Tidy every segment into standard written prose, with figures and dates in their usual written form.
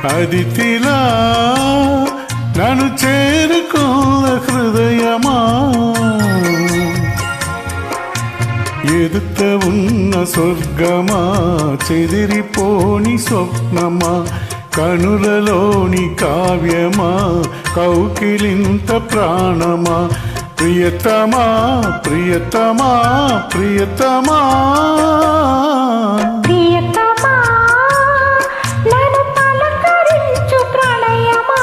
అదితిలా నన్ను చేరుకున్న హృదయమా, ఎదుట ఉన్న స్వర్గమా, చెదిరిపోని స్వప్నమా, కనులలోని కావ్యమా, కౌకిలింత ప్రాణమా, ప్రియతమా ప్రియతమా ప్రియతమా ప్రియతమా నన్ను పలకరించు ప్రణయమా.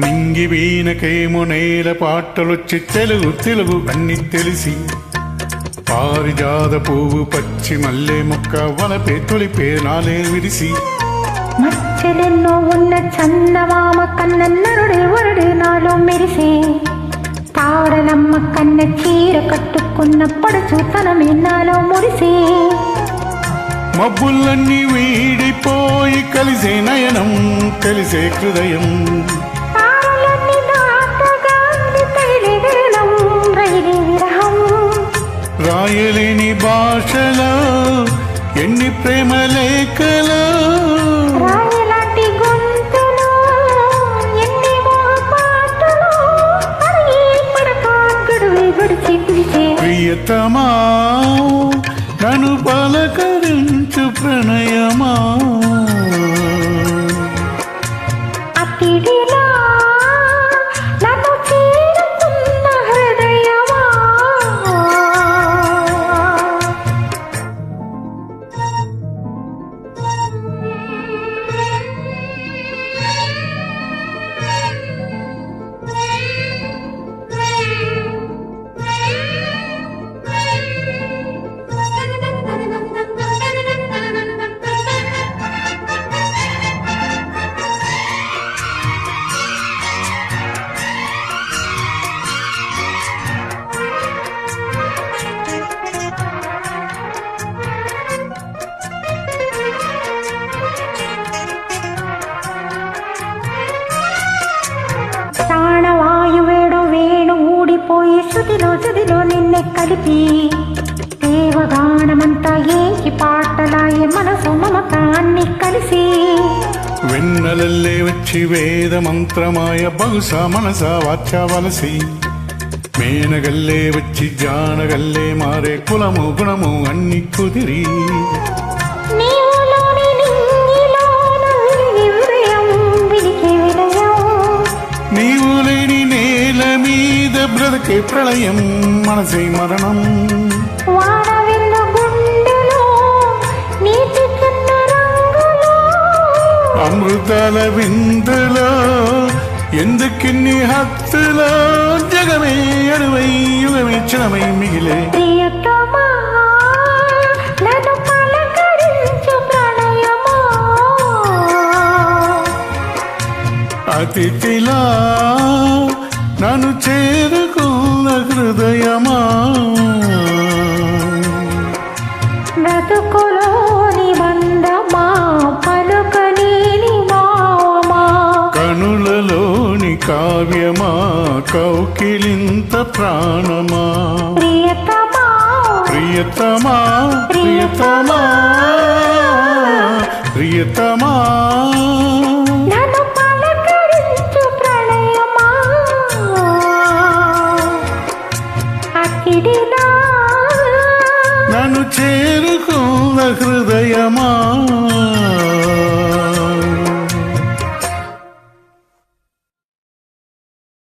నింగి వీణకేమో నేల పాటలొచ్చి తెలుగు తెలుగు అన్ని తెలిసి, పారిజాత పువ్వు పచ్చి మల్లె మొక్క వలపే తొలిపే నాలే విరిసి, మచ్చలెన్నో ఉన్న చందమామ కన్న నరుడే వరుడే నాలో మెరిసే, తారలమ్మ కన్న చీర కట్టుకున్న పడుచు తనమే నాలో మురిసే, మబ్బులన్నీ వీడిపోయి కలిసే నయనం కలిసే హృదయం, రాయలేని భాషలో ఎన్ని ప్రేమ లేఖలో, రాయలాంటి గొంతులో ఎన్ని పాటలు, పడకాగడువే గడిచి పిలిచే, ప్రియతమా నన్ను పలకరించు ప్రణయమా, అతిడిలా నన్ను చేరుకున్న హృదయమా. ప్రాణవాయువేడు వేణు ఊడిపోయి శృతిలో నిన్నే కలిపి, దేవగానమంతా ఏకి పాటలాయే మనసు మమత అన్ని కలిసి, వెన్నెలల్లే వచ్చి వేద మంత్రమాయ బహుశా మనస వాచ్యవలసి, మేనగల్లే వచ్చి జానగల్లే మారే కులము గుణము అన్ని కుదిరి, నీవు లేని నేల మీద బ్రతికే ప్రళయం మనసే మరణం, అమృతాల విందులో ఎందుకిన్ని హత్తులో, జగమే అడువై యుగమే క్షణమై మిగిలే, ప్రియతమా నన్ను పలకరించు ప్రణయమా, అతిథిలా నన్ను చేరుకున్న హృదయమా, బ్రతుకులోని బంధమా, పలుకలేని భావమా, కనులలోని కావ్యమా, కౌకిలింత ప్రాణమా, ప్రియతమా ప్రియతమా ప్రియతమా ప్రియతమా నన్ను పలకరించు ప్రణయమా, అతిడిలా నన్ను చేరుకున్న హృదయమా.